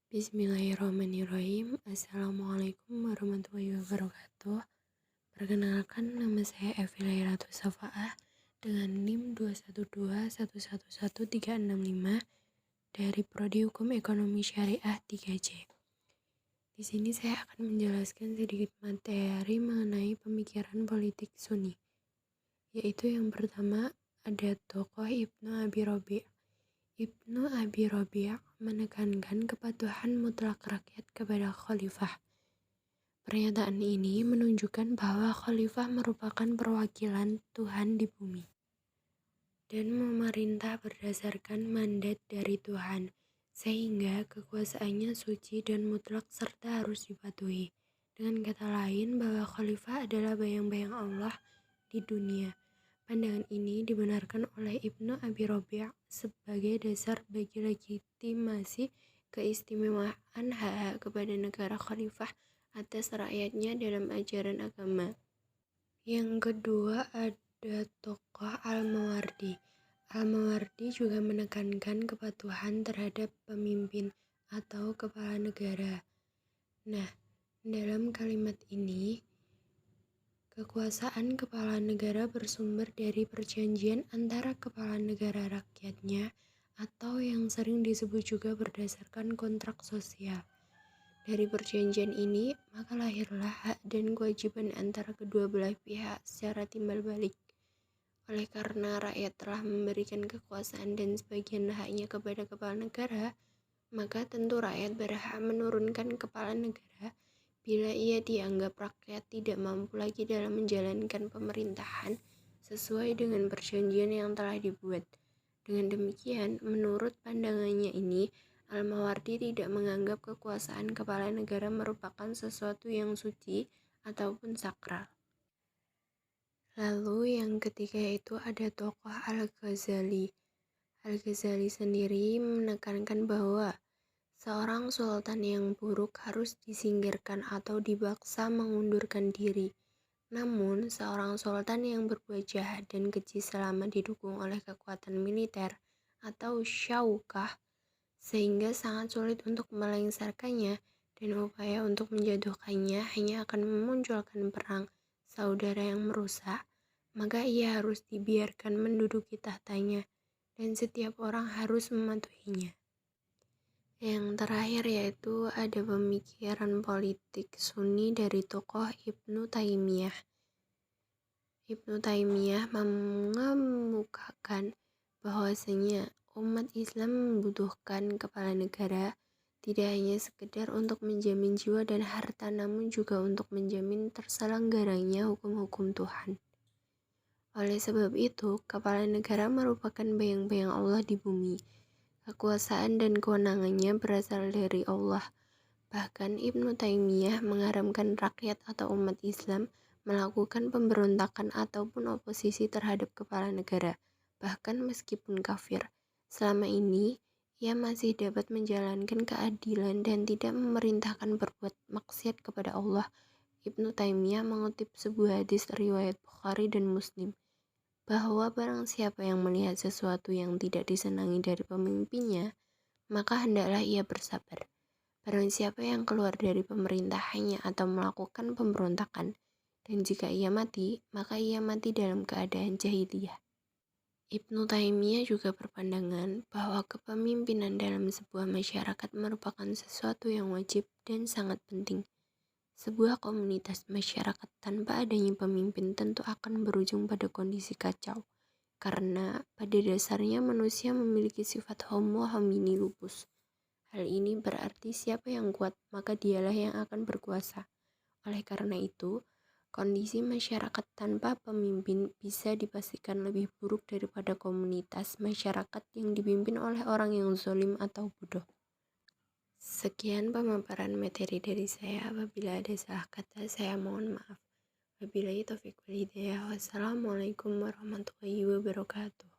Bismillahirrahmanirrahim. Assalamualaikum warahmatullahi wabarakatuh. Perkenalkan, nama saya Evi Lairatu Safa'ah dengan NIM 212111365 dari Prodi Hukum Ekonomi Syariah 3C. Di sini saya akan menjelaskan sedikit materi mengenai pemikiran politik Sunni, yaitu yang pertama ada tokoh Ibnu Abi Rabi'. Ibnu Abi Rabi' menekankan kepatuhan mutlak rakyat kepada khalifah. Pernyataan ini menunjukkan bahwa khalifah merupakan perwakilan Tuhan di bumi dan memerintah berdasarkan mandat dari Tuhan, sehingga kekuasaannya suci dan mutlak serta harus dipatuhi. Dengan kata lain, bahwa khalifah adalah bayang-bayang Allah di dunia. Pandangan ini dibenarkan oleh Ibnu Abi Rabi' sebagai dasar bagi legitimasi keistimewaan hak-hak kepada negara khalifah atas rakyatnya dalam ajaran agama. Yang kedua ada tokoh Al-Mawardi. Al-Mawardi juga menekankan kepatuhan terhadap pemimpin atau kepala negara. Nah, dalam kalimat ini kekuasaan kepala negara bersumber dari perjanjian antara kepala negara rakyatnya atau yang sering disebut juga berdasarkan kontrak sosial. Dari perjanjian ini, maka lahirlah hak dan kewajiban antara kedua belah pihak secara timbal balik. Oleh karena rakyat telah memberikan kekuasaan dan sebagian haknya kepada kepala negara, maka tentu rakyat berhak menurunkan kepala negara bila ia dianggap rakyat tidak mampu lagi dalam menjalankan pemerintahan sesuai dengan perjanjian yang telah dibuat. Dengan demikian, menurut pandangannya ini, Al-Mawardi tidak menganggap kekuasaan kepala negara merupakan sesuatu yang suci ataupun sakral. Lalu yang ketiga itu ada tokoh Al-Ghazali. Al-Ghazali sendiri menekankan bahwa seorang sultan yang buruk harus disingkirkan atau dipaksa mengundurkan diri. Namun, seorang sultan yang berbuat jahat dan keji selama didukung oleh kekuatan militer atau syaukah, sehingga sangat sulit untuk melengsarkannya dan upaya untuk menjatuhkannya hanya akan memunculkan perang saudara yang merusak, maka ia harus dibiarkan menduduki tahtanya dan setiap orang harus mematuhinya. Yang terakhir yaitu ada pemikiran politik Sunni dari tokoh Ibnu Taimiyah. Ibnu Taimiyah mengemukakan bahwasanya umat Islam membutuhkan kepala negara tidak hanya sekedar untuk menjamin jiwa dan harta, namun juga untuk menjamin terselenggaranya hukum-hukum Tuhan. Oleh sebab itu, kepala negara merupakan bayang-bayang Allah di bumi. Kekuasaan dan kewenangannya berasal dari Allah. Bahkan Ibnu Taimiyah mengharamkan rakyat atau umat Islam melakukan pemberontakan ataupun oposisi terhadap kepala negara, bahkan meskipun kafir. Selama ini, ia masih dapat menjalankan keadilan dan tidak memerintahkan berbuat maksiat kepada Allah. Ibnu Taimiyah mengutip sebuah hadis riwayat Bukhari dan Muslim, bahwa barang siapa yang melihat sesuatu yang tidak disenangi dari pemimpinnya, maka hendaklah ia bersabar. Barang siapa yang keluar dari pemerintahannya atau melakukan pemberontakan, dan jika ia mati, maka ia mati dalam keadaan jahiliyah. Ibnu Taimiyah juga berpandangan bahwa kepemimpinan dalam sebuah masyarakat merupakan sesuatu yang wajib dan sangat penting. Sebuah komunitas masyarakat tanpa adanya pemimpin tentu akan berujung pada kondisi kacau, karena pada dasarnya manusia memiliki sifat homo homini lupus. Hal ini berarti siapa yang kuat, maka dialah yang akan berkuasa. Oleh karena itu, kondisi masyarakat tanpa pemimpin bisa dipastikan lebih buruk daripada komunitas masyarakat yang dipimpin oleh orang yang zalim atau bodoh. Sekian pemaparan materi dari saya. Apabila ada salah kata, saya mohon maaf. Wabillahi taufiq wal hidayah. Wassalamualaikum warahmatullahi wabarakatuh.